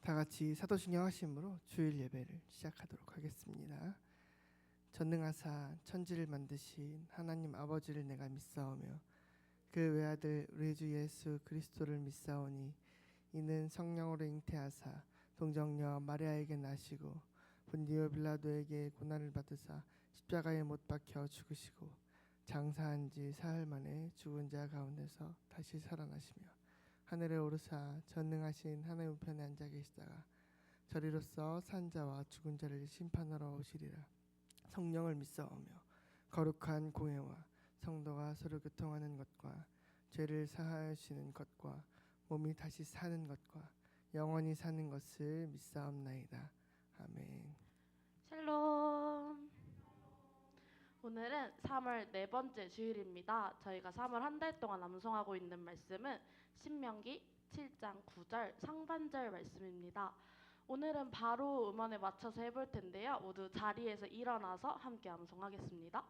다 같이 사도신경 하심으로 주일 예배를 시작하도록 하겠습니다. 전능하사 천지를 만드신 하나님 아버지를 내가 믿사오며 그 외아들 우리 주 예수 그리스도를 믿사오니 이는 성령으로 잉태하사 동정녀 마리아에게 나시고 본디오 빌라도에게 고난을 받으사 십자가에 못 박혀 죽으시고 장사한 지 사흘 만에 죽은 자 가운데서 다시 살아나시며 하늘에 오르사 전능하신 하나님 우편에 앉아 계시다가 저리로서 산 자와 죽은 자를 심판하러 오시리라. 성령을 믿사오며 거룩한 공회와 성도가 서로 교통하는 것과 죄를 사하시는 것과 몸이 다시 사는 것과 영원히 사는 것을 믿사옵나이다. 아멘. 샬롬. 오늘은 3월 네 번째 주일입니다. 저희가 3월 한 달 동안 암송하고 있는 말씀은 신명기 7장 9절 상반절 말씀입니다. 오늘은 바로 음원에 맞춰서 해볼 텐데요. 모두 자리에서 일어나서 함께 암송하겠습니다.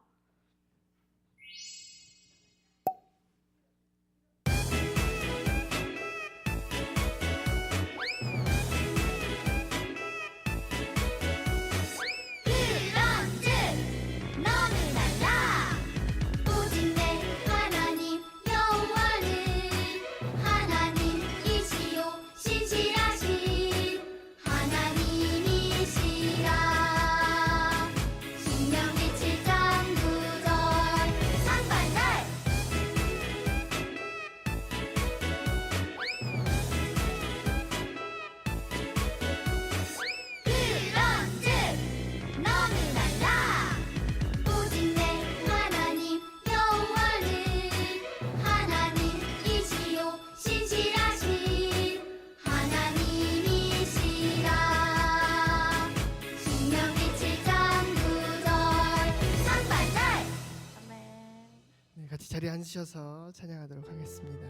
같이 자리에 앉으셔서 찬양하도록 하겠습니다.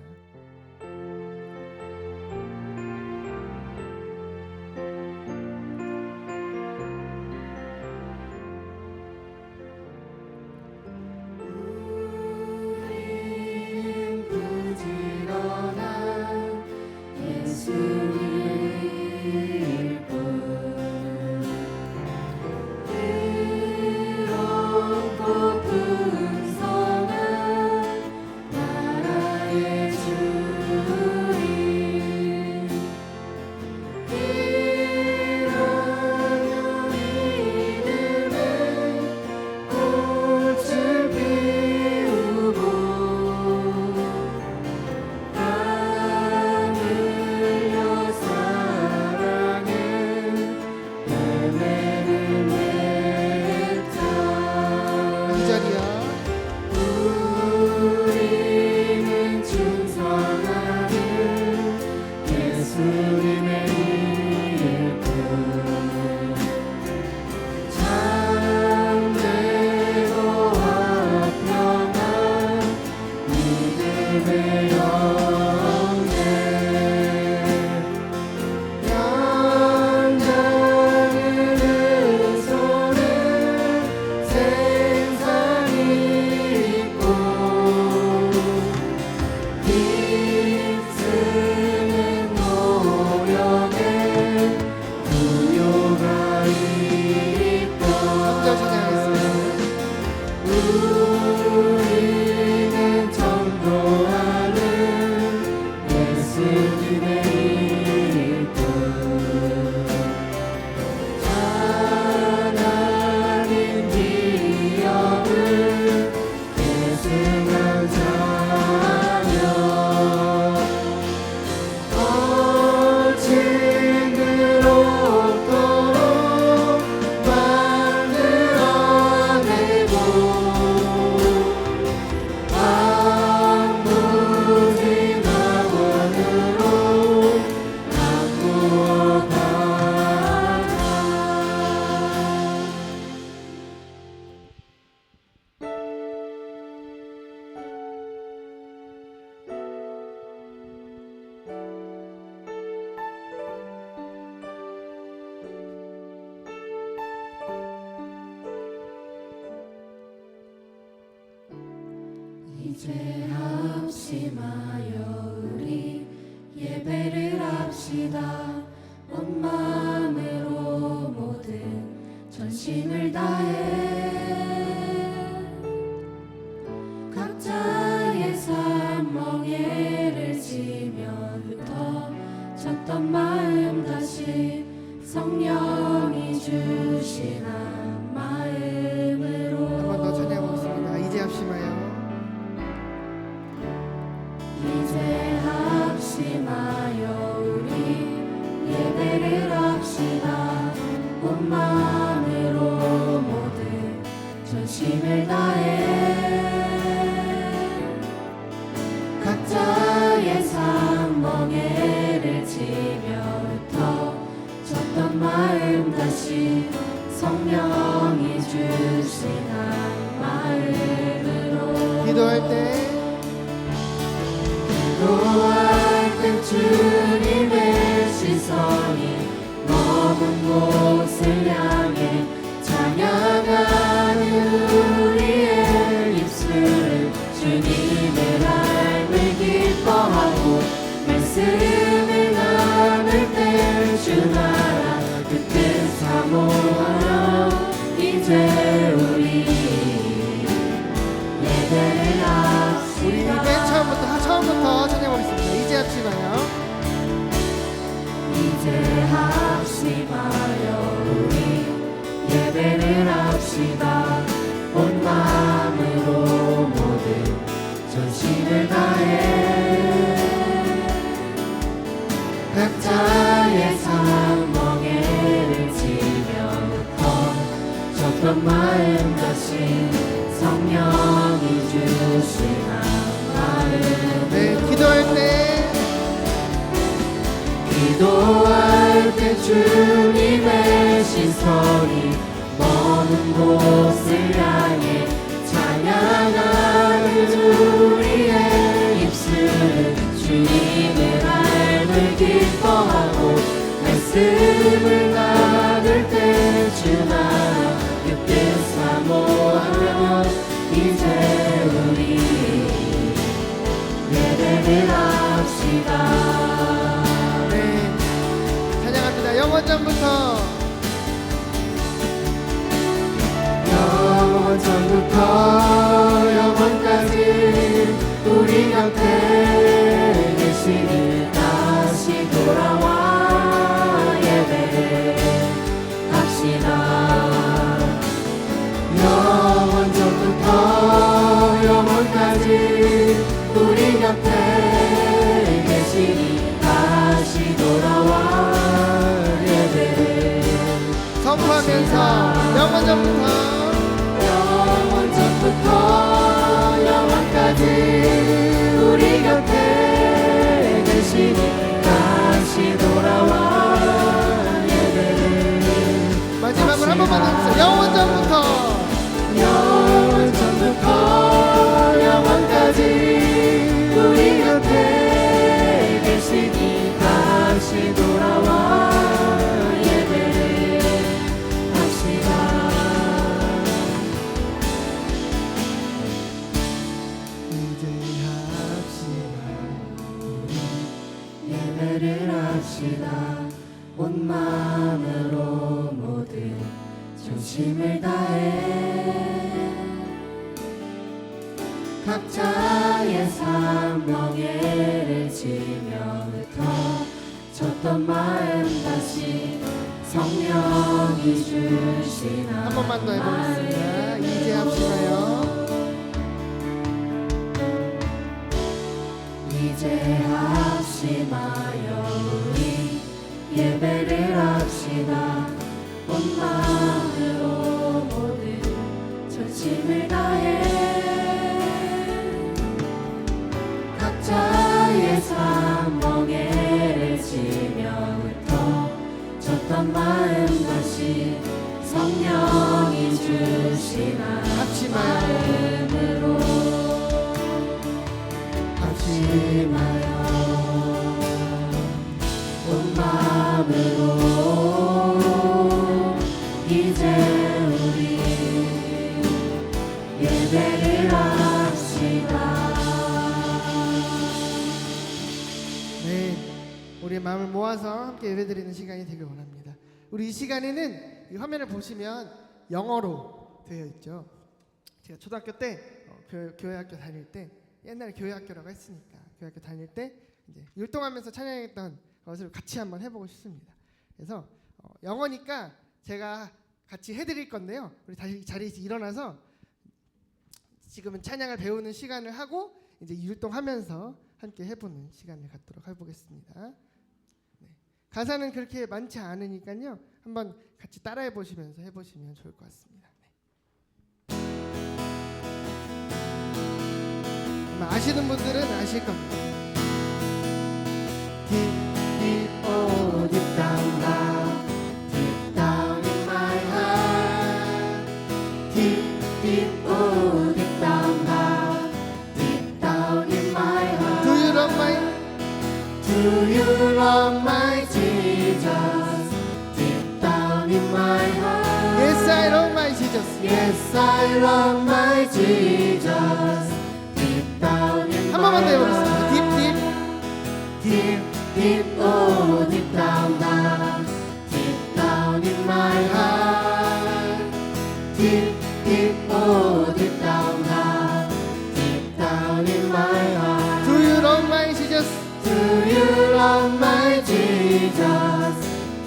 이제 합심하여 우리 예배를 합시다. 온 멍에를 지면부터 쳤던 마음 다시 성령이 주시나 마음으로 한 번 더 찬양하겠습니다. 이제 합심하여 이제 합심하여 우리 예배를 합시다. 온 마음으로 모든 전심을 다해 각자의 삶 멍에를 지면부터 쳤던 마음 다시 성령이 주시나 마음으로 기도할 때 기도할 때 주님의 시선이 머문 곳을 향해 찬양하는 우리의 입술을 주님의 삶을 기뻐하고 말씀을 나눌 때 주나라 그 뜻 사모하며 이제 우리 예배를 우리 합시다. 맨 처음부터 찬양하겠습니다. 이제 합심하여 이제 합심하여 우리 예배를 합시다. 온 마음으로 모든 전심을 다해 각자의 삶 멍에를 지면부터 쳤던 마음 다시 성령이 주시나 마음으로 네, 기도할 때 기도할 때 주님의 시선이 머문 곳을 향해 찬양하는 우리의 입술은 주님의 삶을 기뻐하고 말씀을 나눌 때 주나라 그 뜻 사모하며 이제 우리 예배를 합시다. 네, 찬양합니다. 영원전부터 영원전부터 영원까지 우리 곁에 계시니 다시 돌아와 예배를 합시다. 영원전부터 영원까지 우리 곁에 계시니 다시 돌아와 예배를 선포하면서 영원전부터 영원전부터 영원까지 우리 곁에 계시니 다시 돌아와 예배를 마지막으로 한 번만 더 해주세요. 영원전부터 영원전부터 영원까지 우리 곁에 계시니 다시 돌아와 예배를 합시다. 이제 합심하여 예배를 합시다. 온 마음으로 모든 전심을 다해 각자의 삶 멍에를 지면부터 쳤던 마음 다시 성령이 주시나 한 번만 더 해보겠습니다. 이제 합심하여 이제 합심하여 우리 예배를 합시다. 온 마음으로 모든 전심을 다해 각자의 삶 멍에를 지면부터 쳤던 마음 다시 성령이 주시나 합심하여 마음으로 합심하여 온 마음으로 이제 우리 예배를 합시다. 네, 우리의 마음을 모아서 함께 예배드리는 시간이 되길 원합니다. 우리 이 시간에는 이 화면을 보시면 영어로 되어 있죠. 제가 초등학교 때 교회 학교 다닐 때 옛날에 교회학교라고 했으니까 교회학교 다닐 때 이제 율동하면서 찬양했던 것을 같이 한번 해보고 싶습니다. 그래서 영어니까 제가 같이 해드릴 건데요. 우리 다시 자리에서 일어나서 지금은 찬양을 배우는 시간을 하고 이제 율동하면서 함께 해보는 시간을 갖도록 해보겠습니다. 네. 가사는 그렇게 많지 않으니까요. 한번 같이 따라해 보시면서 해보시면 좋을 것 같습니다. 네. 아마 아시는 분들은 아실 겁니다. Deep, oh, deep down, deep down in my heart. Deep, oh, deep down, deep down in my heart. Do you love my? Do you love my Jesus? Deep down in my heart. Yes, I love my Jesus. Yes, I love my Jesus. Deep down in 한 번만 더 my 해보겠습니다. heart. Deep, deep. Deep, deep, oh, deep down, deep down in my heart. Deep, deep, oh, deep down, deep down in my heart. Do you love my Jesus? Do you love my Jesus?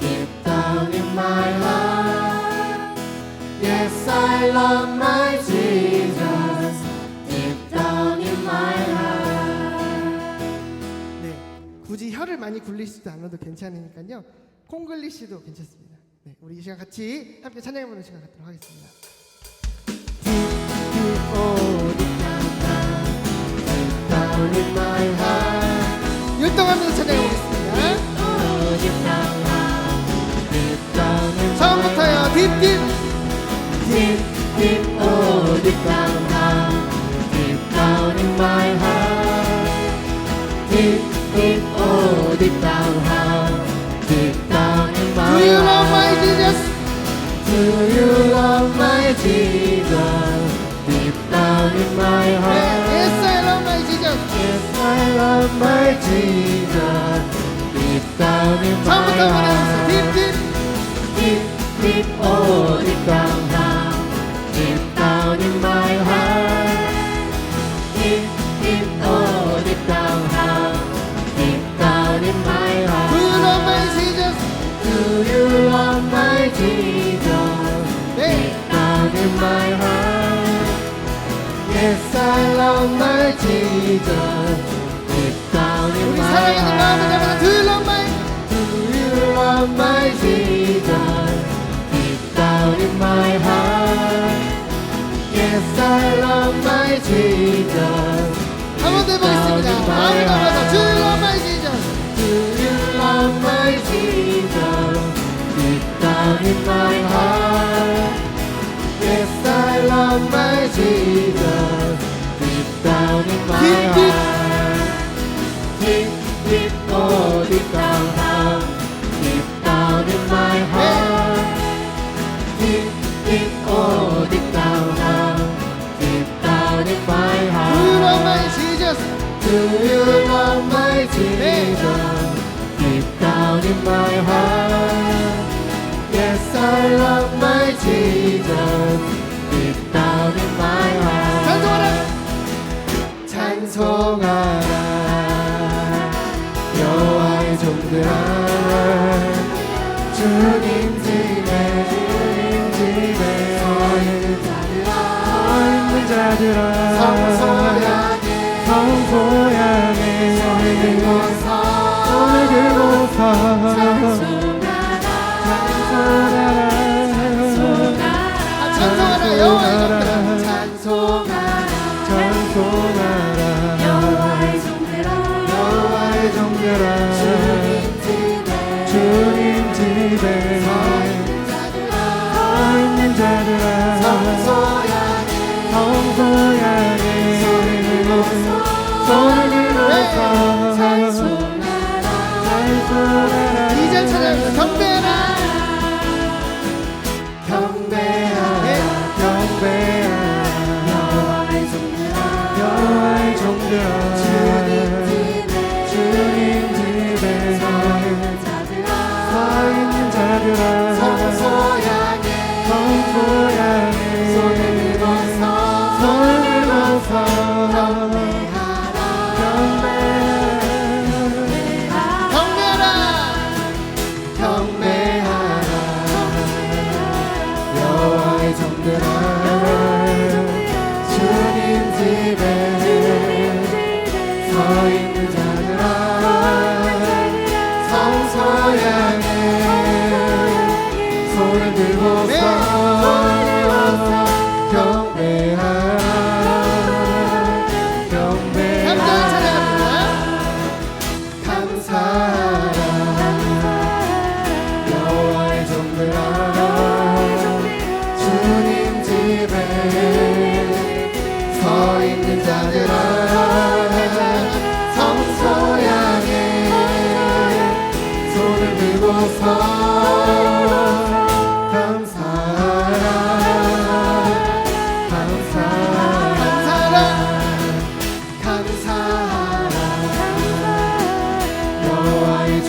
Deep down in my heart. Yes, I love my Jesus. Deep down in my heart. 네, 굳이 혀를 많이 굴리지도 않아도 괜찮으니까요. 콩글리시도 괜찮습니다. 네, 우리 이 시간 같이 함께 찬양해보는 시간 갖도록 하겠습니다. Deep, oh, deep down in my heart. 율동하면서 찬양해보겠습니다. Oh, deep down in my 처음부터요. 딥, 딥. Deep, deep, oh, deep down in my heart. Deep, deep, oh, deep down in my Do you love my heart. Jesus? Do you love my Jesus? Deep down in my 네, heart. yes, I love my Jesus. Yes, I love my Jesus. Deep down in my 처음부터 한번 해보겠습니다. 딥, heart. 딥. Deep, deep, oh, deep down in my heart. Deep, deep, oh, deep down in my Do you heart. love my Jesus? Do you love my Jesus? 네, Down in my heart. Yes, I love my Jesus. Deep down in 우리 my 사랑하는 마음을 heart. 담아서 Do you love my? Do you love my Jesus? Deep down in my heart. Yes, I love my Jesus. 한 번 더 해보겠습니다. 마음을 담아서 Do you love my Jesus? Do you love my Jesus? Deep down in my heart. Yes, I love my Jesus. Deep down in my Deep, deep. heart. Deep, deep, oh, deep down in my heart. Deep, deep, oh, deep down in my heart. Do you love my Jesus? Do you love my Jesus? Deep down in my heart. Yes, I love my Jesus. Deep down in my heart. 찬송하라. 찬송하라 여호와의 종들아 주님 집에 서 있는 자들아 성소양에 손을 들고서 찬송하라 여호와의 종들아. 찬송하라 여호와의 종들아 주님 집에 서 있는 자들아 성소양에 손을 들고서 찬송하라 이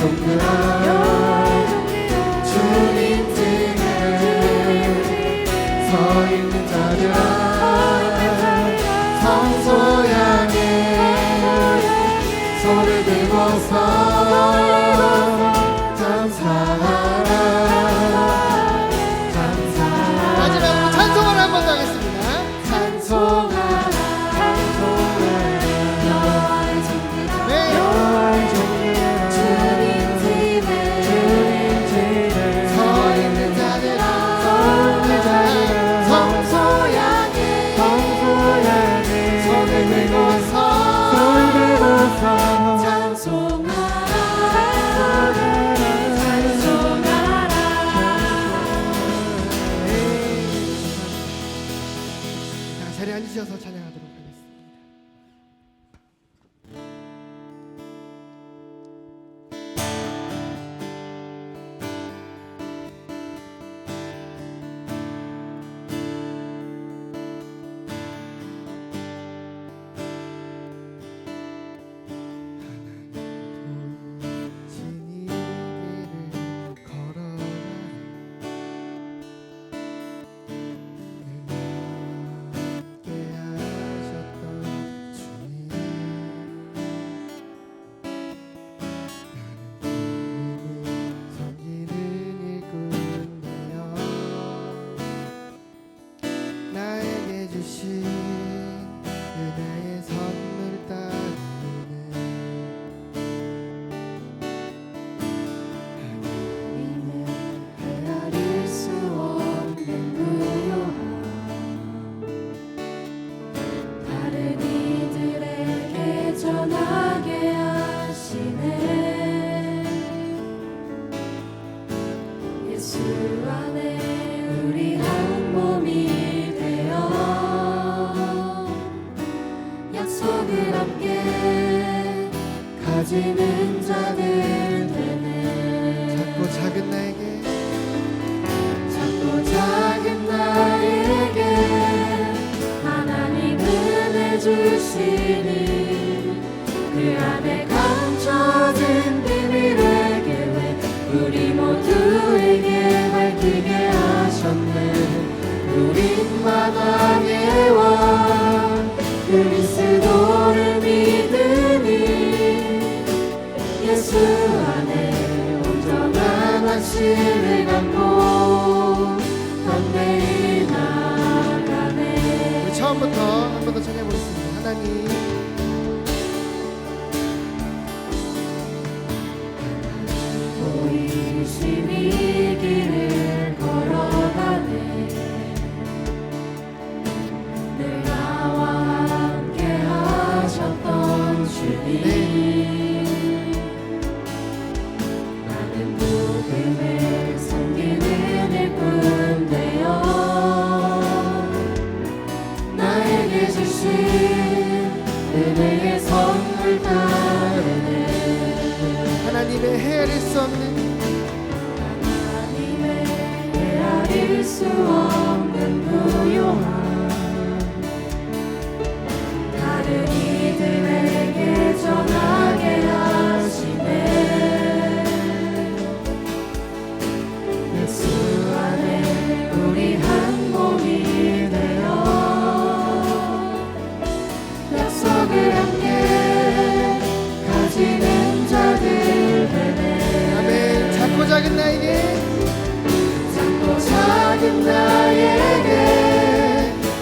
종들아 주님 집에 서 있는 자들아 성소 향해 손을 들고서 감사하라 마지막으로 찬송을 한 번 더 하겠습니다. 찬송하라 여호와의 종들아 네. 주님 집에 서 있는 자들아 성소 향해 손을 들고서 자, 자리에 앉으셔서 찬양하도록 하겠습니다. 나에게 주신 은혜의 선물 따르는 헤아릴 수 없는 무효함 다른 이들에게 전하게 하시네 예수 안에 우리 한 몸이 되어 약속을 함께 가지는 자들 되네 작고 작은 나에게 작고 작은 나에게 하나님 은혜 주시니 그 안에 감춰진 비밀의 계획 우리 모두에게 밝히게 하셨네 우린 만왕의 왕 그리스도를 믿으니 예수 안에 온전한 확신을 갖고 담대히 나가네 우리 처음부터 한 번 더 찬양해 보겠습니다. 하나님 보이심이 길을 걸어가네 늘 나와 함께 하셨던 주님 나는 복음을 섬기는 일꾼 되어 나에게 주신 은혜의 선물 따르네 하나님의 헤아릴 수 없는 하나님의 헤아릴 수 없는 무효함 다른 이들에게 전하게 하시네 예수 안에 우리 한 몸이 되어 약속을 함께 가지는 자들 되네 아멘. 작고 작은 나에게 작고 작은 나에게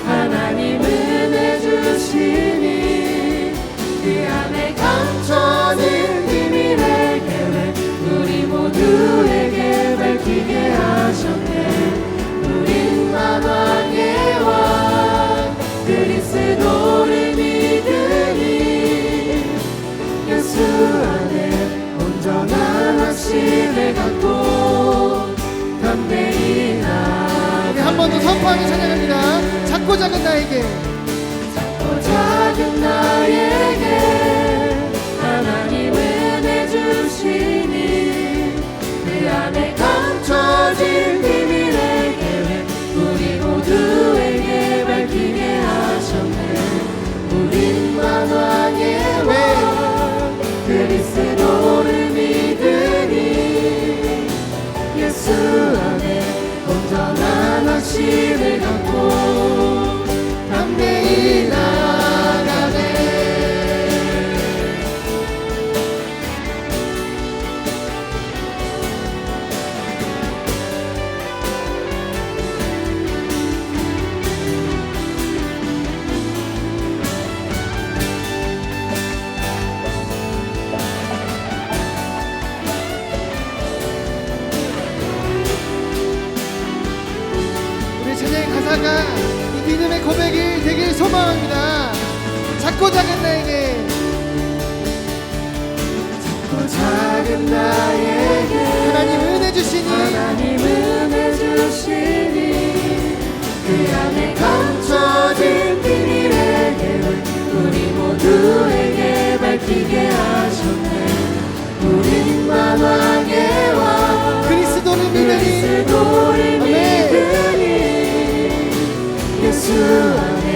하나님 은혜 주시니 그 안에 감춰진 비밀의 계획 우리 모두에게 밝히게 하셨네 우린 만왕의 왕 그리스도를 믿으니 예수 안에 온전한 확신을 갖고 담대히 우리 한 번 더 선포하며 찬양합니다. 작고 작은 나에게 작고 작은 나에게 하나님 은혜 주시니 그 안에 감춰진 비밀의 계획 우리 모두에게 밝히게 하셨네 우린 만왕의 왕 그리스도를 믿으니 작고 작은 나에게 작은 나에게 하나님 은혜 주시니 하나님 은혜 주시니 그 안에 감춰진 비밀의 계획 우리 모두에게 밝히게 하셨네. 우린 만왕의 왕 그리스도를 믿으니 그리스도를 믿으니 예수 안에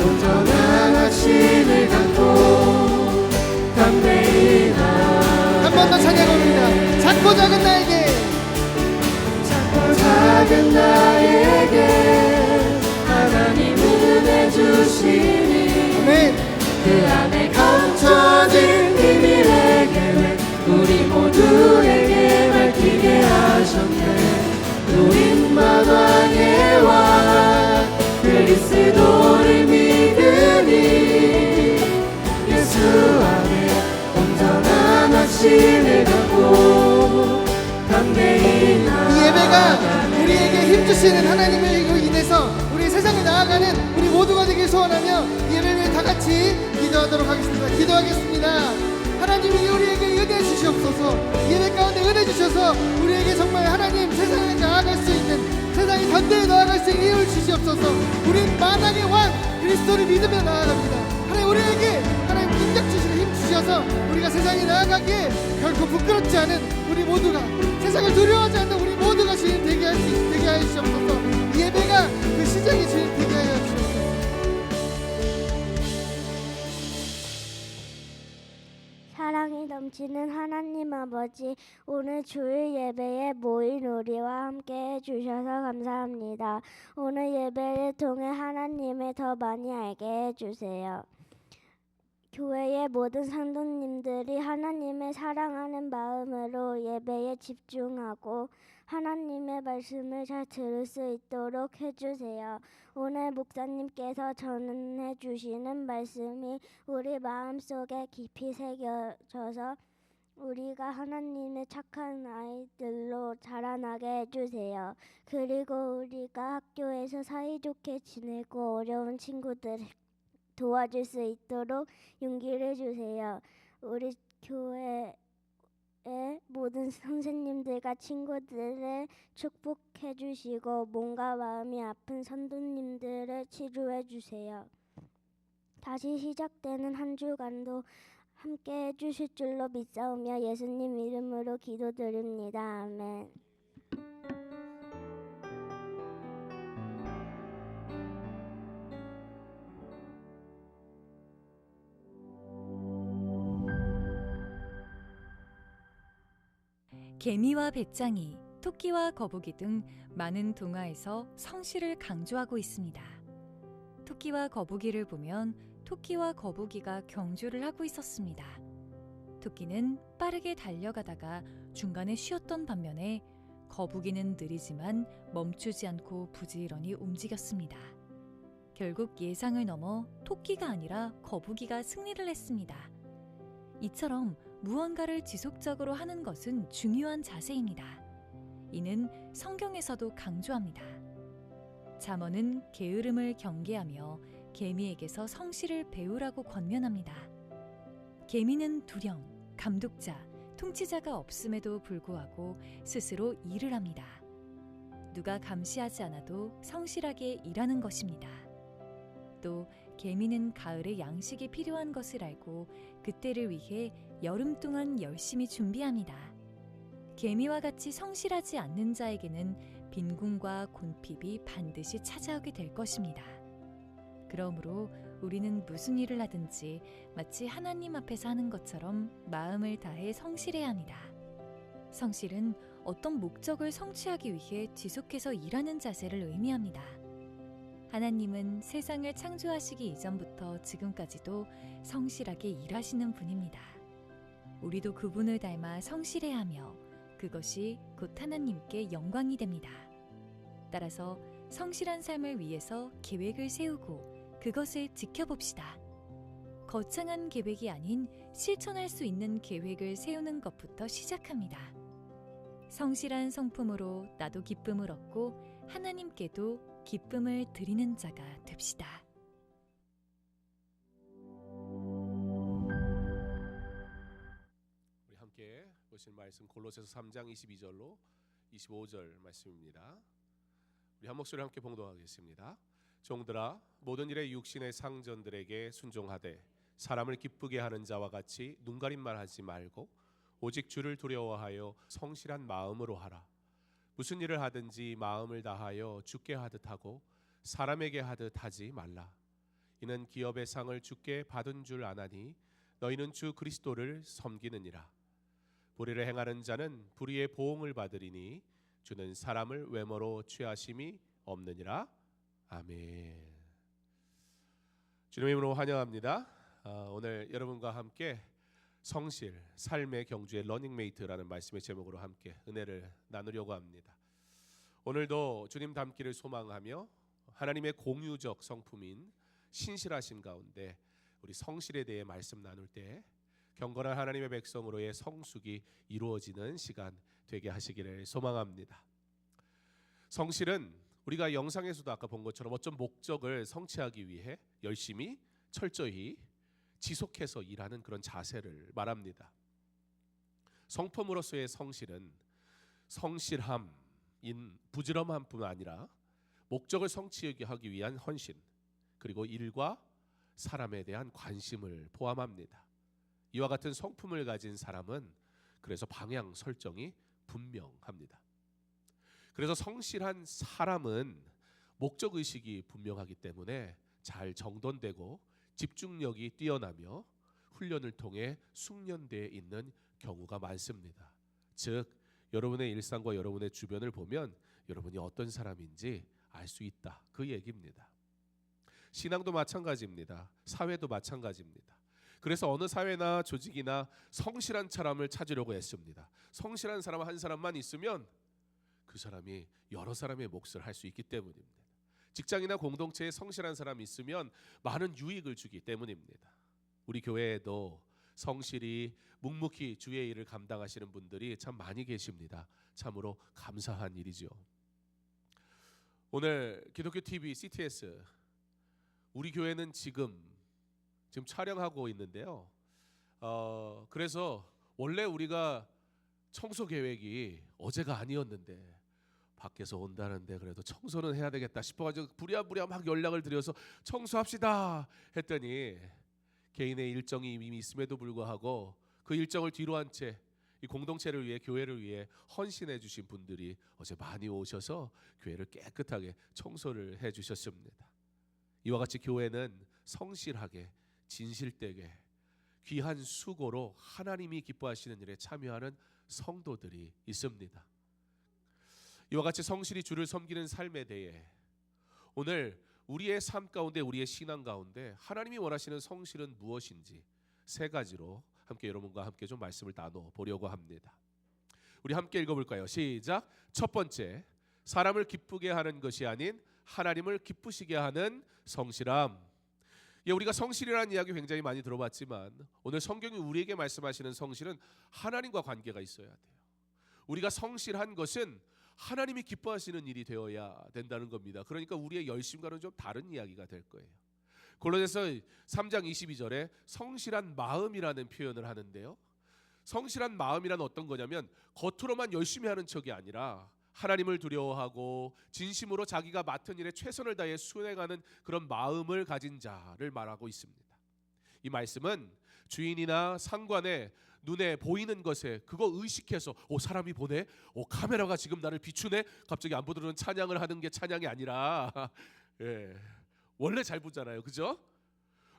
온전한 확신을 갖고 담대히 한 번 더 찬양합니다. 작고 작은 나에게 작고 작은 나에게 하나님 은혜 주시니 아멘. 그 안에 감춰진 비밀의 계획 우리 모두에게 밝히게 하셨네. 우린 만왕의 왕 그리스도를 믿으니 예수 안에 온전한 확신을 갖고 담대히 이 예배가 우리에게 힘주시는 하나님을 인해서 우리 세상에 나아가는 우리 모두가 되길 소원하며 예배를 위해 다 같이 기도하도록 하겠습니다. 기도하겠습니다. 하나님이 우리에게 은혜 주시옵소서. 예배 가운데 은혜 주셔서 우리에게 정말 하나님 세상에 나아갈 수 있는 세상이 담대히 나아갈 수 있는 힘을 주시옵소서. 우린 만왕의 왕 그리스도를 믿으며 나아갑니다. 하나님 우리에게 하나님 능력 주시고 힘 주셔서 우리가 세상에 나아가기에 결코 부끄럽지 않은 우리 모두가 세상을 두려워하지 않는 우리 모두가 주님 되게 하여 주시옵소서. 이 예배가 그 시작이 주님 되게 하여 주시옵소서. 사랑이 넘치는 하나님 아버지, 오늘 주일 예배에 모인 우리와 함께 해주셔서 감사합니다. 오늘 예배를 통해 하나님을 더 많이 알게 해주세요. 교회의 모든 성도님들이 하나님을 사랑하는 마음으로 예배에 집중하고 하나님의 말씀을 잘 들을 수 있도록 해주세요. 오늘 목사님께서 전해 주시는 말씀이 우리 마음속에 깊이 새겨져서 우리가 하나님의 착한 아이들로 자라나게 해주세요. 그리고 우리가 학교에서 사이좋게 지내고 어려운 친구들을 도와줄 수 있도록 용기를 주세요. 우리 교회의 모든 선생님들과 친구들을 축복해 주시고 몸과 마음이 아픈 성도님들을 치료해 주세요. 다시 시작되는 한 주간도 함께 해주실 줄로 믿사오며 예수님 이름으로 기도드립니다. 아멘. 개미와 배짱이, 토끼와 거북이 등 많은 동화에서 성실을 강조하고 있습니다. 토끼와 거북이를 보면 토끼와 거북이가 경주를 하고 있었습니다. 토끼는 빠르게 달려가다가 중간에 쉬었던 반면에 거북이는 느리지만 멈추지 않고 부지런히 움직였습니다. 결국 예상을 넘어 토끼가 아니라 거북이가 승리를 했습니다. 이처럼 무언가를 지속적으로 하는 것은 중요한 자세입니다. 이는 성경에서도 강조합니다. 잠언은 게으름을 경계하며 개미에게서 성실을 배우라고 권면합니다. 개미는 두령, 감독자, 통치자가 없음에도 불구하고 스스로 일을 합니다. 누가 감시하지 않아도 성실하게 일하는 것입니다. 또 개미는 가을에 양식이 필요한 것을 알고 그때를 위해 여름 동안 열심히 준비합니다. 개미와 같이 성실하지 않는 자에게는 빈궁과 곤핍이 반드시 찾아오게 될 것입니다. 그러므로 우리는 무슨 일을 하든지 마치 하나님 앞에서 하는 것처럼 마음을 다해 성실해야 합니다. 성실은 어떤 목적을 성취하기 위해 지속해서 일하는 자세를 의미합니다. 하나님은 세상을 창조하시기 이전부터 지금까지도 성실하게 일하시는 분입니다. 우리도 그분을 닮아 성실해야 하며 그것이 곧 하나님께 영광이 됩니다. 따라서 성실한 삶을 위해서 계획을 세우고 그것을 지켜봅시다. 거창한 계획이 아닌 실천할 수 있는 계획을 세우는 것부터 시작합니다. 성실한 성품으로 나도 기쁨을 얻고 하나님께도 기쁨을 드리는 자가 됩시다. 보실 말씀 골로새서 3장 22절로 25절 말씀입니다. 우리 한 목소리 함께 봉독하겠습니다. 종들아, 모든 일에 육신의 상전들에게 순종하되 사람을 기쁘게 하는 자와 같이 눈가림만 하지 말고 오직 주를 두려워하여 성실한 마음으로 하라. 무슨 일을 하든지 마음을 다하여 주께 하듯 하고 사람에게 하듯 하지 말라. 이는 기업의 상을 주께 받은 줄 아나니 너희는 주 그리스도를 섬기느니라. 불의를 행하는 자는 불의의 보응을 받으리니 주는 사람을 외모로 취하심이 없느니라. 아멘. 주님의 이름으로 환영합니다. 오늘 여러분과 함께 성실, 삶의 경주의 러닝메이트라는 말씀의 제목으로 함께 은혜를 나누려고 합니다. 오늘도 주님 닮기를 소망하며 하나님의 공유적 성품인 신실하심 가운데 우리 성실에 대해 말씀 나눌 때 경건한 하나님의 백성으로의 성숙이 이루어지는 시간 되게 하시기를 소망합니다. 성실은 우리가 영상에서도 아까 본 것처럼 어떤 목적을 성취하기 위해 열심히 철저히 지속해서 일하는 그런 자세를 말합니다. 성품으로서의 성실은 성실함인 부지런함뿐 아니라 목적을 성취하기 위한 헌신, 그리고 일과 사람에 대한 관심을 포함합니다. 이와 같은 성품을 가진 사람은 그래서 방향 설정이 분명합니다. 그래서 성실한 사람은 목적의식이 분명하기 때문에 잘 정돈되고 집중력이 뛰어나며 훈련을 통해 숙련되어 있는 경우가 많습니다. 즉 여러분의 일상과 여러분의 주변을 보면 여러분이 어떤 사람인지 알 수 있다, 그 얘기입니다. 신앙도 마찬가지입니다. 사회도 마찬가지입니다. 그래서 어느 사회나 조직이나 성실한 사람을 찾으려고 애씁니다. 성실한 사람 한 사람만 있으면 그 사람이 여러 사람의 몫을 할 수 있기 때문입니다. 직장이나 공동체에 성실한 사람이 있으면 많은 유익을 주기 때문입니다. 우리 교회에도 성실히 묵묵히 주의 일을 감당하시는 분들이 참 많이 계십니다. 참으로 감사한 일이죠. 오늘 기독교 TV CTS 우리 교회는 지금 촬영하고 있는데요. 그래서 원래 우리가 청소 계획이 어제가 아니었는데 밖에서 온다는데 그래도 청소는 해야 되겠다 싶어가지고 부랴부랴 막 연락을 드려서 청소합시다 했더니 개인의 일정이 이미 있음에도 불구하고 그 일정을 뒤로 한 채 이 공동체를 위해, 교회를 위해 헌신해 주신 분들이 어제 많이 오셔서 교회를 깨끗하게 청소를 해 주셨습니다. 이와 같이 교회는 성실하게 진실되게 귀한 수고로 하나님이 기뻐하시는 일에 참여하는 성도들이 있습니다. 이와 같이 성실히 주를 섬기는 삶에 대해 오늘 우리의 삶 가운데, 우리의 신앙 가운데 하나님이 원하시는 성실은 무엇인지 세 가지로 함께 여러분과 함께 좀 말씀을 나눠보려고 합니다. 우리 함께 읽어볼까요? 시작. 첫 번째, 사람을 기쁘게 하는 것이 아닌 하나님을 기쁘시게 하는 성실함. 우리가 성실이라는 이야기 굉장히 많이 들어봤지만 오늘 성경이 우리에게 말씀하시는 성실은 하나님과 관계가 있어야 돼요. 우리가 성실한 것은 하나님이 기뻐하시는 일이 되어야 된다는 겁니다. 그러니까 우리의 열심과는 좀 다른 이야기가 될 거예요. 골로새서 3장 22절에 성실한 마음이라는 표현을 하는데요. 성실한 마음이란 어떤 거냐면 겉으로만 열심히 하는 척이 아니라 하나님을 두려워하고 진심으로 자기가 맡은 일에 최선을 다해 수행하는 그런 마음을 가진 자를 말하고 있습니다. 이 말씀은 주인이나 상관의 눈에 보이는 것에 그거 의식해서 사람이 보네, 카메라가 지금 나를 비추네, 갑자기 안 보던 찬양을 하는 게 찬양이 아니라 원래 잘 보잖아요, 그죠?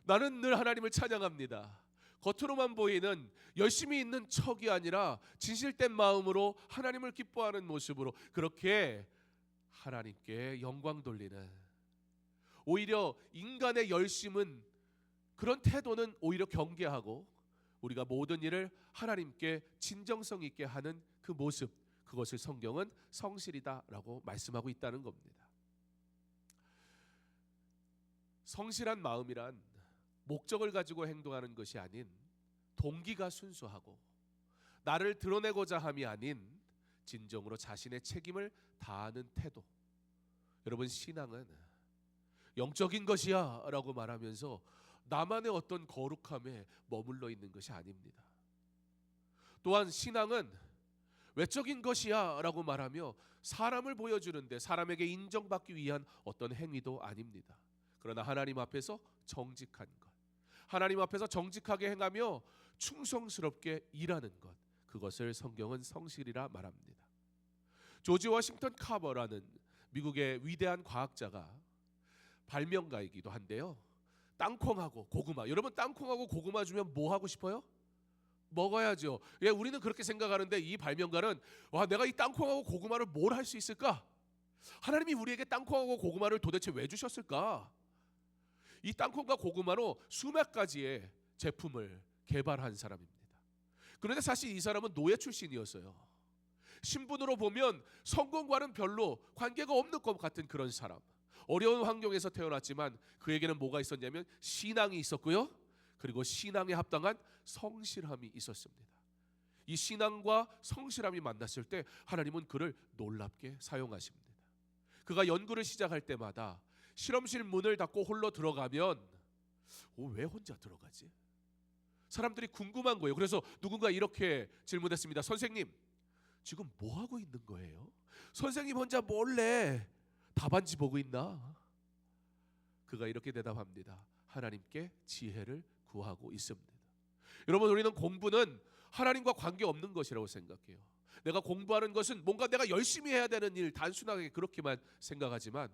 나는 늘 하나님을 찬양합니다. 겉으로만 보이는 열심히 있는 척이 아니라 진실된 마음으로 하나님을 기뻐하는 모습으로 그렇게 하나님께 영광 돌리는, 오히려 인간의 열심은, 그런 태도는 오히려 경계하고 우리가 모든 일을 하나님께 진정성 있게 하는 그 모습, 그것을 성경은 성실이다라고 말씀하고 있다는 겁니다. 성실한 마음이란 목적을 가지고 행동하는 것이 아닌 동기가 순수하고 나를 드러내고자 함이 아닌 진정으로 자신의 책임을 다하는 태도. 여러분, 신앙은 영적인 것이야 라고 말하면서 나만의 어떤 거룩함에 머물러 있는 것이 아닙니다. 또한 신앙은 외적인 것이야 라고 말하며 사람을 보여주는데 사람에게 인정받기 위한 어떤 행위도 아닙니다. 그러나 하나님 앞에서 정직한 것, 하나님 앞에서 정직하게 행하며 충성스럽게 일하는 것, 그것을 성경은 성실이라 말합니다. 조지 워싱턴 카버라는 미국의 위대한 과학자가 발명가이기도 한데요, 땅콩하고 고구마, 여러분 땅콩하고 고구마 주면 뭐 하고 싶어요? 먹어야죠. 예, 우리는 그렇게 생각하는데 이 발명가는 와, 내가 이 땅콩하고 고구마를 뭘 할 수 있을까? 하나님이 우리에게 땅콩하고 고구마를 도대체 왜 주셨을까? 이 땅콩과 고구마로 수백 가지의 제품을 개발한 사람입니다. 그런데 사실 이 사람은 노예 출신이었어요. 신분으로 보면 성공과는 별로 관계가 없는 것 같은 그런 사람. 어려운 환경에서 태어났지만 그에게는 뭐가 있었냐면 신앙이 있었고요, 그리고 신앙에 합당한 성실함이 있었습니다. 이 신앙과 성실함이 만났을 때 하나님은 그를 놀랍게 사용하십니다. 그가 연구를 시작할 때마다 실험실 문을 닫고 홀로 들어가면 왜 혼자 들어가지? 사람들이 궁금한 거예요. 그래서 누군가 이렇게 질문했습니다. 선생님, 지금 뭐 하고 있는 거예요? 선생님 혼자 몰래 답안지 보고 있나? 그가 이렇게 대답합니다. 하나님께 지혜를 구하고 있습니다. 여러분, 우리는 공부는 하나님과 관계없는 것이라고 생각해요. 내가 공부하는 것은 뭔가 내가 열심히 해야 되는 일, 단순하게 그렇게만 생각하지만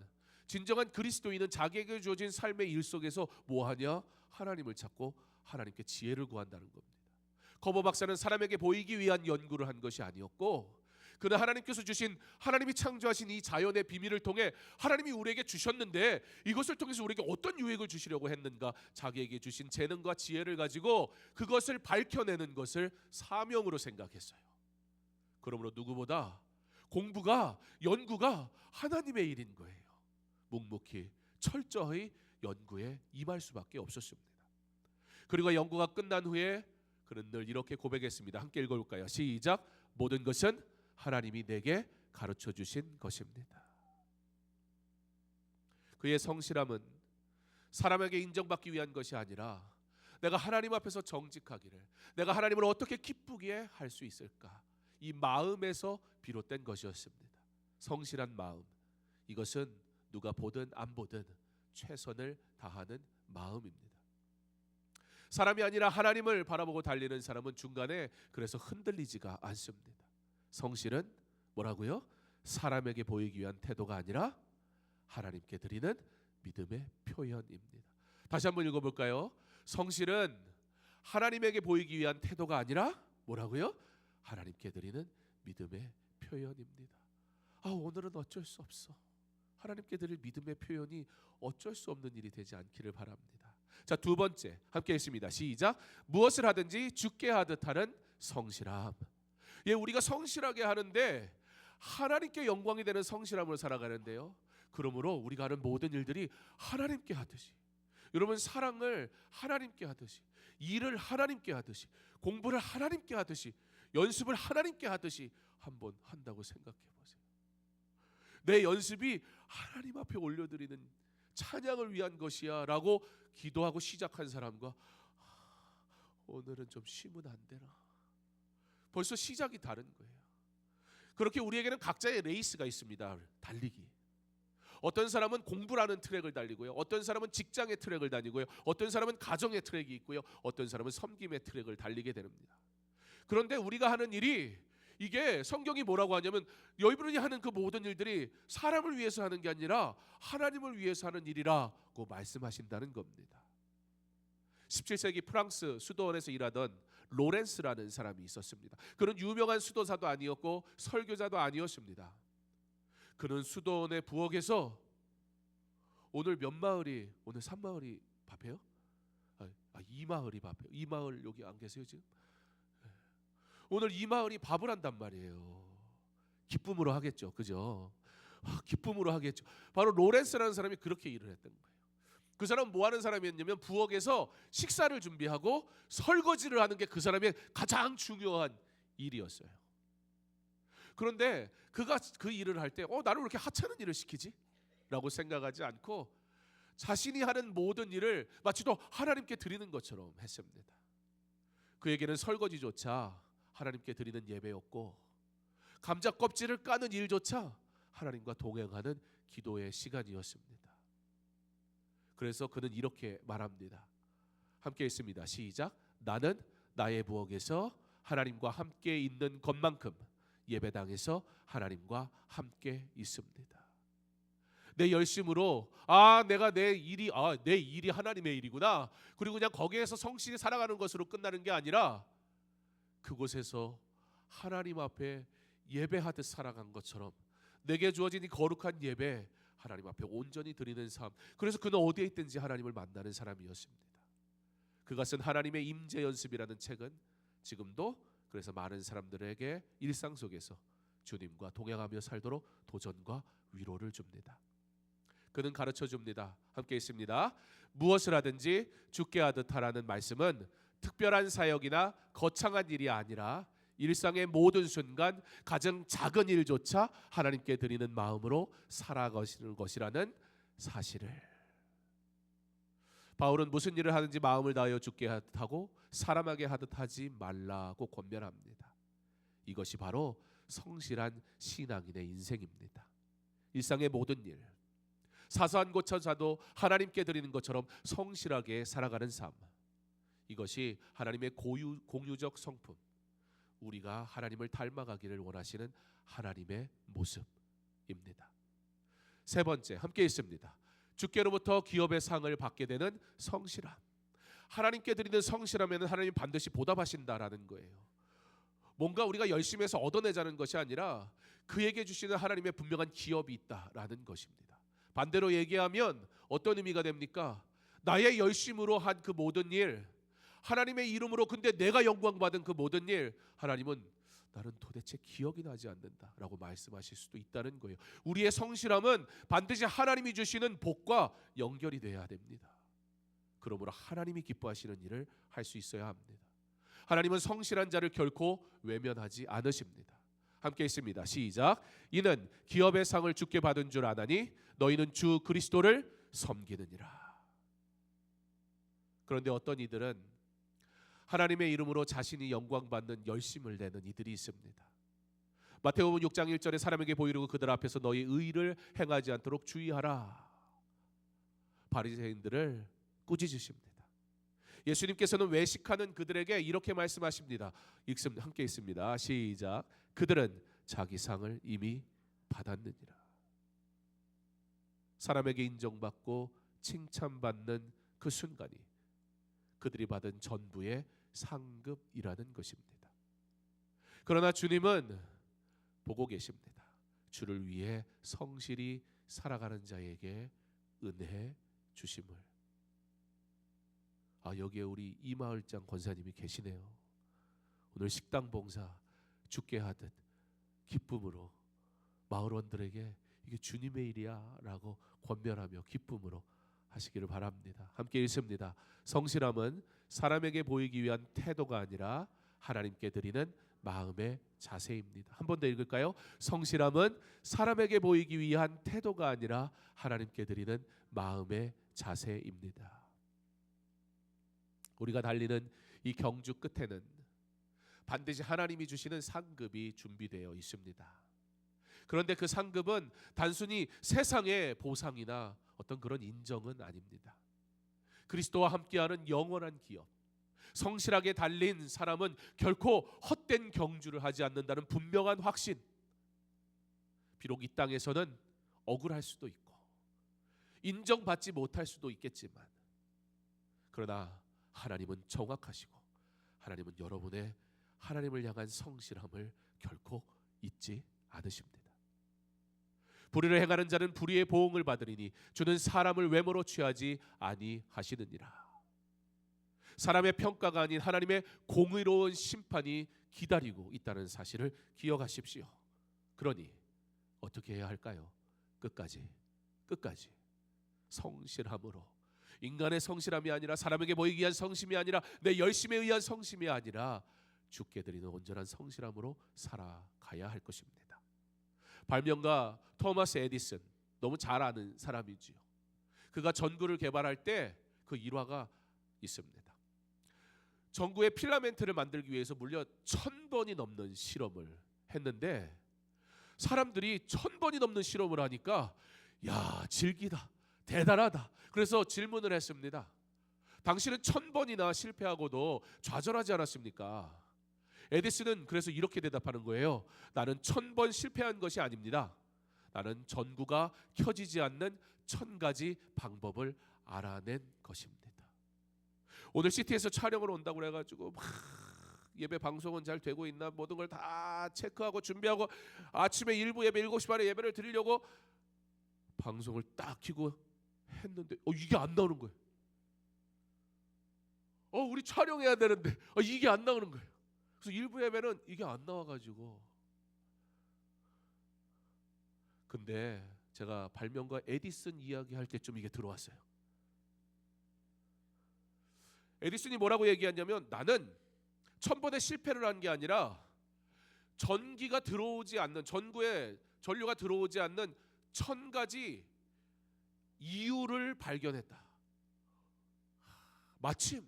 진정한 그리스도인은 자기에게 주어진 삶의 일 속에서 뭐하냐? 하나님을 찾고 하나님께 지혜를 구한다는 겁니다. 커버 박사는 사람에게 보이기 위한 연구를 한 것이 아니었고, 그는 하나님께서 주신, 하나님이 창조하신 이 자연의 비밀을 통해 하나님이 우리에게 주셨는데 이것을 통해서 우리에게 어떤 유익을 주시려고 했는가, 자기에게 주신 재능과 지혜를 가지고 그것을 밝혀내는 것을 사명으로 생각했어요. 그러므로 누구보다 공부가, 연구가 하나님의 일인 거예요. 묵묵히 철저히 연구에 임할 수밖에 없었습니다. 그리고 연구가 끝난 후에 그는 늘 이렇게 고백했습니다. 함께 읽어볼까요? 시작. 모든 것은 하나님이 내게 가르쳐 주신 것입니다. 그의 성실함은 사람에게 인정받기 위한 것이 아니라 내가 하나님 앞에서 정직하기를, 내가 하나님을 어떻게 기쁘게 할 수 있을까, 이 마음에서 비롯된 것이었습니다. 성실한 마음, 이것은 누가 보든 안 보든 최선을 다하는 마음입니다. 사람이 아니라 하나님을 바라보고 달리는 사람은 중간에 그래서 흔들리지가 않습니다. 성실은 뭐라고요? 사람에게 보이기 위한 태도가 아니라 하나님께 드리는 믿음의 표현입니다. 다시 한번 읽어볼까요? 성실은 하나님에게 보이기 위한 태도가 아니라 뭐라고요? 하나님께 드리는 믿음의 표현입니다. 오늘은 어쩔 수 없어. 하나님께 드릴 믿음의 표현이 어쩔 수 없는 일이 되지 않기를 바랍니다. 자, 두 번째 함께 했습니다. 시작. 무엇을 하든지 주께 하듯 하는 성실함. 예, 우리가 성실하게 하는데 하나님께 영광이 되는 성실함으로 살아가는데요, 그러므로 우리가 하는 모든 일들이 하나님께 하듯이, 여러분 사랑을 하나님께 하듯이, 일을 하나님께 하듯이, 공부를 하나님께 하듯이, 연습을 하나님께 하듯이 한번 한다고 생각해 보세요. 내 연습이 하나님 앞에 올려드리는 찬양을 위한 것이야 라고 기도하고 시작한 사람과 오늘은 좀 쉬면 안 되나, 벌써 시작이 다른 거예요. 그렇게 우리에게는 각자의 레이스가 있습니다. 달리기. 어떤 사람은 공부라는 트랙을 달리고요, 어떤 사람은 직장의 트랙을 다니고요, 어떤 사람은 가정의 트랙이 있고요, 어떤 사람은 섬김의 트랙을 달리게 됩니다. 그런데 우리가 하는 일이, 이게 성경이 뭐라고 하냐면 여러분이 하는 그 모든 일들이 사람을 위해서 하는 게 아니라 하나님을 위해서 하는 일이라고 말씀하신다는 겁니다. 17세기 프랑스 수도원에서 일하던 로렌스라는 사람이 있었습니다. 그는 유명한 수도사도 아니었고 설교자도 아니었습니다. 그는 수도원의 부엌에서 오늘 몇 마을이, 오늘 3마을이 밥해요? 2마을이 밥해요. 2마을 여기 안 계세요 지금? 오늘 2마을이 밥을 한단 말이에요. 기쁨으로 하겠죠, 그죠? 기쁨으로 하겠죠. 바로 로렌스라는 사람이 그렇게 일을 했던 거예요. 그 사람은 뭐 하는 사람이었냐면 부엌에서 식사를 준비하고 설거지를 하는 게 그 사람의 가장 중요한 일이었어요. 그런데 그가 그 일을 할 때 나를 왜 이렇게 하찮은 일을 시키지? 라고 생각하지 않고 자신이 하는 모든 일을 마치 또 하나님께 드리는 것처럼 했습니다. 그에게는 설거지조차 하나님께 드리는 예배였고, 감자 껍질을 까는 일조차 하나님과 동행하는 기도의 시간이었습니다. 그래서 그는 이렇게 말합니다. 함께 있습니다. 시작. 나는 나의 부엌에서 하나님과 함께 있는 것만큼 예배당에서 하나님과 함께 있습니다. 내 열심으로 내가 내 일이 하나님의 일이구나, 그리고 그냥 거기에서 성실히 살아가는 것으로 끝나는 게 아니라 그곳에서 하나님 앞에 예배하듯 살아간 것처럼 내게 주어진 이 거룩한 예배, 하나님 앞에 온전히 드리는 삶. 그래서 그는 어디에 있든지 하나님을 만나는 사람이었습니다. 그가 쓴 하나님의 임재 연습이라는 책은 지금도 그래서 많은 사람들에게 일상 속에서 주님과 동행하며 살도록 도전과 위로를 줍니다. 그는 가르쳐 줍니다. 함께 있습니다. 무엇을 하든지 주께 하듯 하라는 말씀은 특별한 사역이나 거창한 일이 아니라 일상의 모든 순간 가장 작은 일조차 하나님께 드리는 마음으로 살아가시는 것이라는 사실을, 바울은 무슨 일을 하든지 마음을 다하여 주께 하듯 하고 사람에게 하듯 하지 말라고 권면합니다. 이것이 바로 성실한 신앙인의 인생입니다. 일상의 모든 일, 사소한 것조차도 하나님께 드리는 것처럼 성실하게 살아가는 삶, 이것이 하나님의 공유적 성품, 우리가 하나님을 닮아가기를 원하시는 하나님의 모습입니다. 세 번째, 함께 있습니다. 주께로부터 기업의 상을 받게 되는 성실함. 하나님께 드리는 성실하면 하나님 반드시 보답하신다라는 거예요. 뭔가 우리가 열심히 해서 얻어내자는 것이 아니라 그에게 주시는 하나님의 분명한 기업이 있다라는 것입니다. 반대로 얘기하면 어떤 의미가 됩니까? 나의 열심으로 한 그 모든 일, 하나님의 이름으로 근데 내가 영광받은 그 모든 일, 하나님은 나는 도대체 기억이 나지 않는다라고 말씀하실 수도 있다는 거예요. 우리의 성실함은 반드시 하나님이 주시는 복과 연결이 돼야 됩니다. 그러므로 하나님이 기뻐하시는 일을 할 수 있어야 합니다. 하나님은 성실한 자를 결코 외면하지 않으십니다. 함께 있습니다. 시작. 이는 기업의 상을 주께 받은 줄 아나니 너희는 주 그리스도를 섬기느니라. 그런데 어떤 이들은 하나님의 이름으로 자신이 영광받는 열심을 내는 이들이 있습니다. 마태복음 6장 1절에 사람에게 보이려고 그들 앞에서 너희 의를 행하지 않도록 주의하라. 바리새인들을 꾸짖으십니다. 예수님께서는 외식하는 그들에게 이렇게 말씀하십니다. 함께 있습니다. 시작. 그들은 자기 상을 이미 받았느니라. 사람에게 인정받고 칭찬받는 그 순간이 그들이 받은 전부의 상급이라는 것입니다. 그러나 주님은 보고 계십니다. 주를 위해 성실히 살아가는 자에게 은혜 주심을. 여기에 우리 이마을장 권사님이 계시네요. 오늘 식당 봉사 주께 하듯 기쁨으로 마을원들에게 이게 주님의 일이야 라고 권면하며 기쁨으로 하시기를 바랍니다. 함께 읽습니다. 성실함은 사람에게 보이기 위한 태도가 아니라 하나님께 드리는 마음의 자세입니다. 한 번 더 읽을까요? 성실함은 사람에게 보이기 위한 태도가 아니라 하나님께 드리는 마음의 자세입니다. 우리가 달리는 이 경주 끝에는 반드시 하나님이 주시는 상급이 준비되어 있습니다. 그런데 그 상급은 단순히 세상의 보상이나 어떤 그런 인정은 아닙니다. 그리스도와 함께하는 영원한 기업, 성실하게 달린 사람은 결코 헛된 경주를 하지 않는다는 분명한 확신. 비록 이 땅에서는 억울할 수도 있고 인정받지 못할 수도 있겠지만, 그러나 하나님은 정확하시고 하나님은 여러분의 하나님을 향한 성실함을 결코 잊지 않으십니다. 불의를 행하는 자는 불의의 보응을 받으리니 주는 사람을 외모로 취하지 아니하시느니라. 사람의 평가가 아닌 하나님의 공의로운 심판이 기다리고 있다는 사실을 기억하십시오. 그러니 어떻게 해야 할까요? 끝까지 성실함으로, 인간의 성실함이 아니라 사람에게 보이기 위한 성심이 아니라 내 열심에 의한 성심이 아니라 주께 드리는 온전한 성실함으로 살아가야 할 것입니다. 발명가 토마스 에디슨, 너무 잘 아는 전구의 필라멘트를 만들기 위해서 무려 1000번이 넘는 실험을 했는데 사람들이 1000번이 넘는 실험을 하니까 야, 질기다, 대단하다. 그래서 질문을 했습니다. 당신은 1000번이나 실패하고도 좌절하지 않았습니까? 에디슨은 그래서 이렇게 대답하는 거예요. 나는 1000번 실패한 것이 아닙니다. 나는 전구가 켜지지 않는 1000가지 방법을 알아낸 것입니다. 오늘 CT에서 촬영을 온다고 그래가지고 막 예배 방송은 잘 되고 있나 모든 걸 다 체크하고 준비하고 아침에 일부 예배 7시 반에 예배를 드리려고 방송을 딱 켜고 했는데 이게 안 나오는 거예요. 우리 촬영해야 되는데 이게 안 나오는 거예요. 그래서 일부 예배는 이게 안 나와가지고 근데 제가 발명가 에디슨 이야기할 때쯤 이게 들어왔어요. 에디슨이 뭐라고 얘기했냐면 나는 1000번의 실패를 한 게 아니라 전기가 들어오지 않는 전구에 전류가 들어오지 않는 1000가지 이유를 발견했다. 마침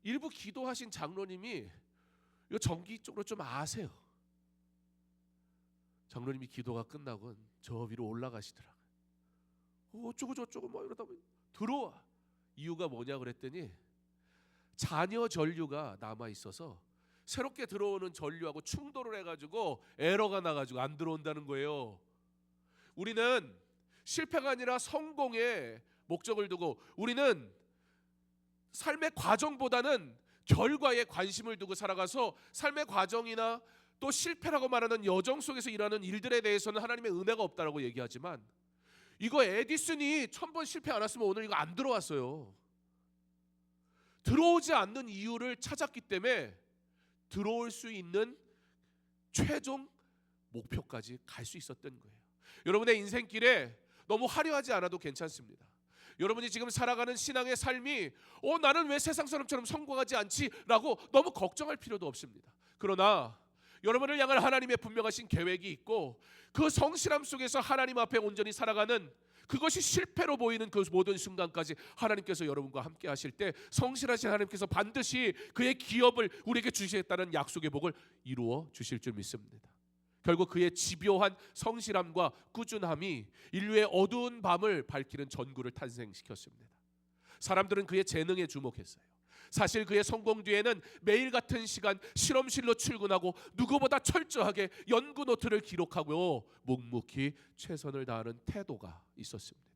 일부 기도하신 장로님이 이거 전기 쪽으로 좀 아세요. 장로님이 기도가 끝나고 저 위로 올라가시더라고요. 어쩌고 저쩌고 막 이러다 보니 들어와. 이유가 뭐냐 그랬더니 잔여 전류가 남아 있어서 새롭게 들어오는 전류하고 충돌을 해가지고 에러가 나가지고 안 들어온다는 거예요. 우리는 실패가 아니라 성공의 목적을 두고 우리는 삶의 과정보다는 결과에 관심을 두고 살아가서 삶의 과정이나 또 실패라고 말하는 여정 속에서 일하는 일들에 대해서는 하나님의 은혜가 없다라고 얘기하지만 이거 에디슨이 1000번 실패 안 했으면 오늘 이거 안 들어왔어요. 들어오지 않는 이유를 찾았기 때문에 들어올 수 있는 최종 목표까지 갈 수 있었던 거예요. 여러분의 인생길에 너무 화려하지 않아도 괜찮습니다. 여러분이 지금 살아가는 신앙의 삶이 나는 왜 세상 사람처럼 성공하지 않지? 라고 너무 걱정할 필요도 없습니다. 그러나 여러분을 향한 하나님의 분명하신 계획이 있고 그 성실함 속에서 하나님 앞에 온전히 살아가는 그것이 실패로 보이는 그 모든 순간까지 하나님께서 여러분과 함께 하실 때 성실하신 하나님께서 반드시 그의 기업을 우리에게 주시겠다는 약속의 복을 이루어 주실 줄 믿습니다. 결국 그의 집요한 성실함과 꾸준함이 인류의 어두운 밤을 밝히는 전구를 탄생시켰습니다. 사람들은 그의 재능에 주목했어요. 사실 그의 성공 뒤에는 매일 같은 시간 실험실로 출근하고 누구보다 철저하게 연구 노트를 기록하고 묵묵히 최선을 다하는 태도가 있었습니다.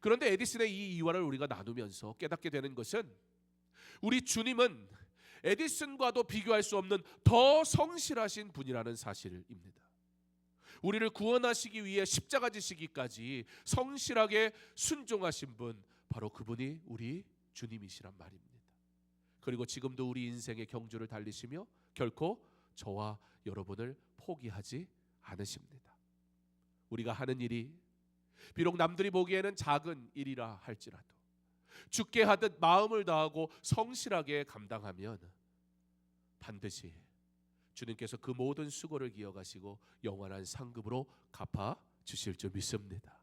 그런데 에디슨의 이 이화를 우리가 나누면서 깨닫게 되는 것은 우리 주님은 에디슨과도 비교할 수 없는 더 성실하신 분이라는 사실입니다. 우리를 구원하시기 위해 십자가 지시기까지 성실하게 순종하신 분, 바로 그분이 우리 주님이시란 말입니다. 그리고 지금도 우리 인생의 경주를 달리시며 결코 저와 여러분을 포기하지 않으십니다. 우리가 하는 일이 비록 남들이 보기에는 작은 일이라 할지라도 죽게 하듯 마음을 다하고 성실하게 감당하면 반드시 주님께서 그 모든 수고를 기억하시고 영원한 상급으로 갚아 주실 줄 믿습니다.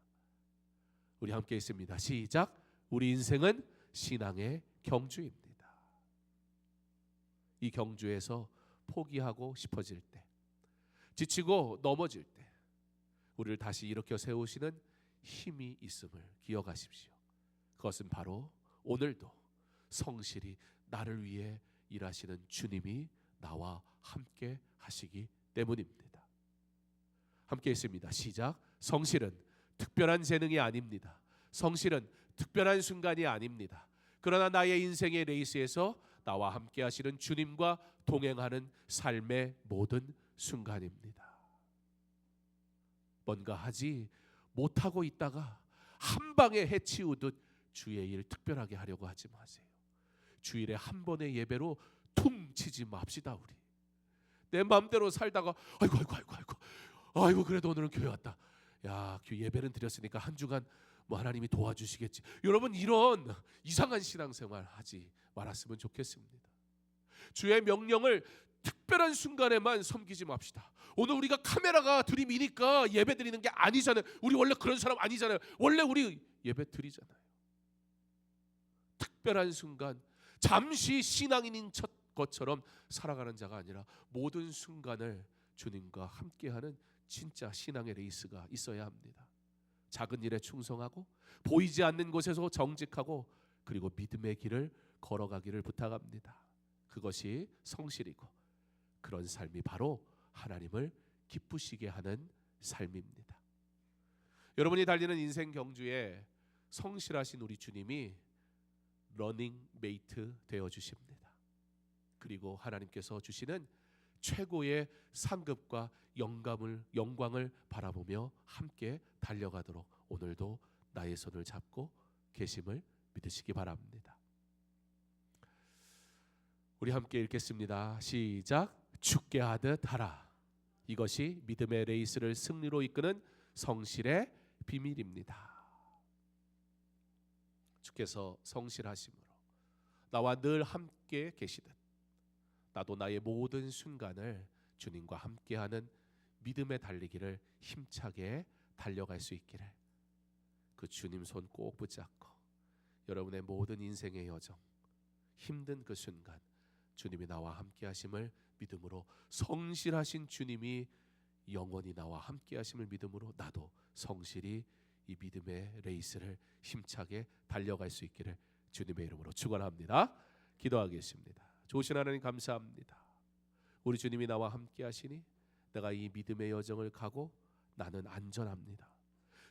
우리 함께 있습니다. 시작. 우리 인생은 신앙의 경주입니다. 이 경주에서 포기하고 싶어질 때, 지치고 넘어질 때 우리를 다시 일으켜 세우시는 힘이 있음을 기억하십시오. 그것은 바로 오늘도 성실히 나를 위해 일하시는 주님이 나와 함께 하시기 때문입니다. 함께 있습니다. 시작. 성실은 특별한 재능이 아닙니다. 성실은 특별한 순간이 아닙니다. 그러나 나의 인생의 레이스에서 나와 함께 하시는 주님과 동행하는 삶의 모든 순간입니다. 뭔가 하지 못하고 있다가 한 방에 해치우듯 주의 일 특별하게 하려고 하지 마세요. 주일에 한 번의 예배로 퉁 치지 맙시다. 우리 내 마음대로 살다가 아이고 그래도 오늘은 교회 왔다. 야, 예배는 드렸으니까 한 주간 뭐 하나님이 도와주시겠지. 여러분 이런 이상한 신앙생활 하지 말았으면 좋겠습니다. 주의 명령을 특별한 순간에만 섬기지 맙시다. 오늘 우리가 카메라가 들이미니까 예배 드리는 게 아니잖아요. 우리 원래 그런 사람 아니잖아요. 원래 우리 예배 드리잖아요. 특별한 순간 잠시 신앙인인 것처럼 살아가는 자가 아니라 모든 순간을 주님과 함께하는 진짜 신앙의 레이스가 있어야 합니다. 작은 일에 충성하고 보이지 않는 곳에서 정직하고 그리고 믿음의 길을 걸어가기를 부탁합니다. 그것이 성실이고 그런 삶이 바로 하나님을 기쁘시게 하는 삶입니다. 여러분이 달리는 인생 경주에 성실하신 우리 주님이 러닝 메이트 되어 주십니다. 그리고 하나님께서 주시는 최고의 상급과 영광을 바라보며 함께 달려가도록 오늘도 나의 손을 잡고 계심을 믿으시기 바랍니다. 우리 함께 읽겠습니다. 시작. 죽게 하듯 하라. 이것이 믿음의 레이스를 승리로 이끄는 성실의 비밀입니다. 주께서 성실하심으로 나와 늘 함께 계시듯 나도 나의 모든 순간을 주님과 함께하는 믿음의 달리기를 힘차게 달려갈 수 있기를 그 주님 손 꼭 붙잡고 여러분의 모든 인생의 여정 힘든 그 순간 주님이 나와 함께 하심을 믿음으로 성실하신 주님이 영원히 나와 함께 하심을 믿음으로 나도 성실히 이 믿음의 레이스를 힘차게 달려갈 수 있기를 주님의 이름으로 축원합니다. 기도하겠습니다. 좋으신 하나님 감사합니다. 우리 주님이 나와 함께 하시니 내가 이 믿음의 여정을 가고 나는 안전합니다.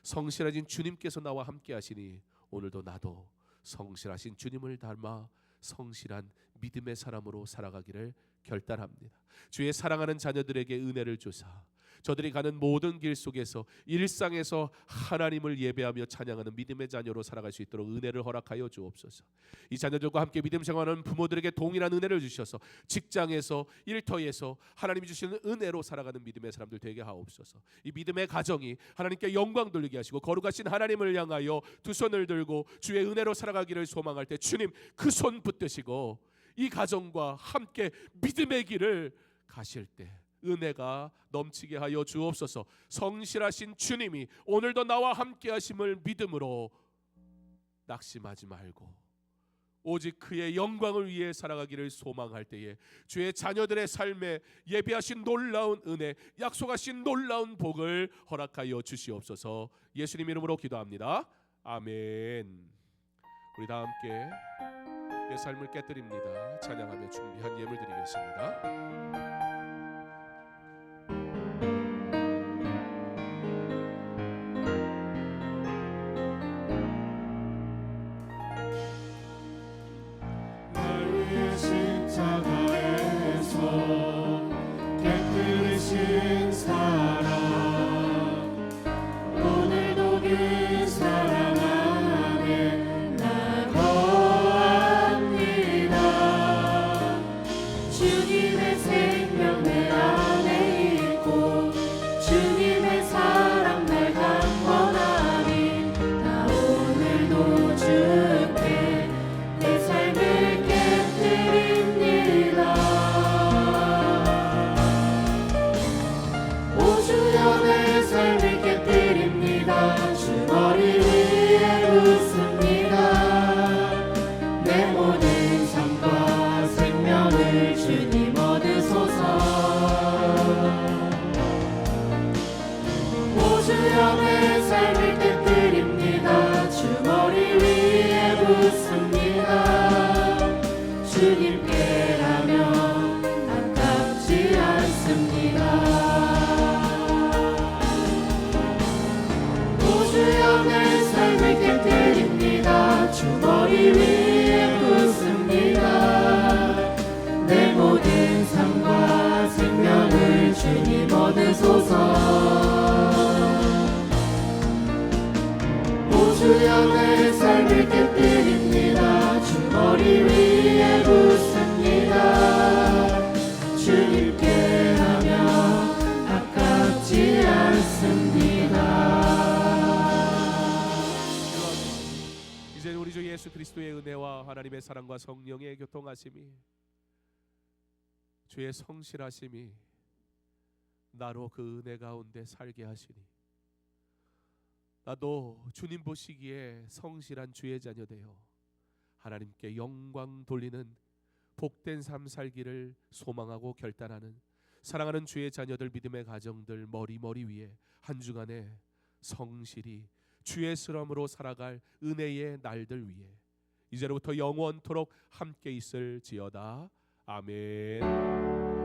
성실하신 주님께서 나와 함께 하시니 오늘도 나도 성실하신 주님을 닮아 성실한 믿음의 사람으로 살아가기를 결단합니다. 주의 사랑하는 자녀들에게 은혜를 주사 저들이 가는 모든 길 속에서 일상에서 하나님을 예배하며 찬양하는 믿음의 자녀로 살아갈 수 있도록 은혜를 허락하여 주옵소서. 이 자녀들과 함께 믿음 생활하는 부모들에게 동일한 은혜를 주셔서 직장에서 일터에서 하나님이 주시는 은혜로 살아가는 믿음의 사람들 되게 하옵소서. 이 믿음의 가정이 하나님께 영광 돌리게 하시고 거룩하신 하나님을 향하여 두 손을 들고 주의 은혜로 살아가기를 소망할 때 주님 그 손 붙드시고 이 가정과 함께 믿음의 길을 가실 때 은혜가 넘치게 하여 주옵소서. 성실하신 주님이 오늘도 나와 함께 하심을 믿음으로 낙심하지 말고 오직 그의 영광을 위해 살아가기를 소망할 때에 주의 자녀들의 삶에 예비하신 놀라운 은혜, 약속하신 놀라운 복을 허락하여 주시옵소서. 예수님 이름으로 기도합니다. 아멘. 우리 다 함께 내 삶을 깨뜨립니다. 찬양하며 준비한 예물 드리겠습니다. 십자가에서 깨뜨리신 사랑 오늘도 그 사랑 안에 나 거합니다. 주님의 생명 내 안에 있고 주님의 사랑 날 강건하니 나 오늘도 주께 내 삶을 오주연의 삶을 깨뜨립니다. 주머니 위에 붓습니다. 내 모든 삶과 생명을 주님 얻으소서. 오주연의 삶을 깨뜨립니다. 주머니 위에 붓습니다. 주님께라면 아깝지 않습니다. 오주연의 삶을 깨뜨립니다. 주머니 위에 붓습니다. 내 모든 삶과 생명을 주님 얻으소서. 오주연의 삶을 깨뜨립니다. 주머니 위에 붓습니다. 주님께 하면 아깝지 않습니다. 이제 우리 주 예수 그리스도의 은혜와 하나님의 사랑과 성령의 교통하심이 주의 성실하심이 나로 그 은혜 가운데 살게 하시니 나도 주님 보시기에 성실한 주의 자녀 되어 하나님께 영광 돌리는 복된 삶 살기를 소망하고 결단하는 사랑하는 주의 자녀들, 믿음의 가정들 머리 위에 한 주간에 성실히 주의 쓰람으로 살아갈 은혜의 날들 위에 이제로부터 영원토록 함께 있을지어다. 아멘.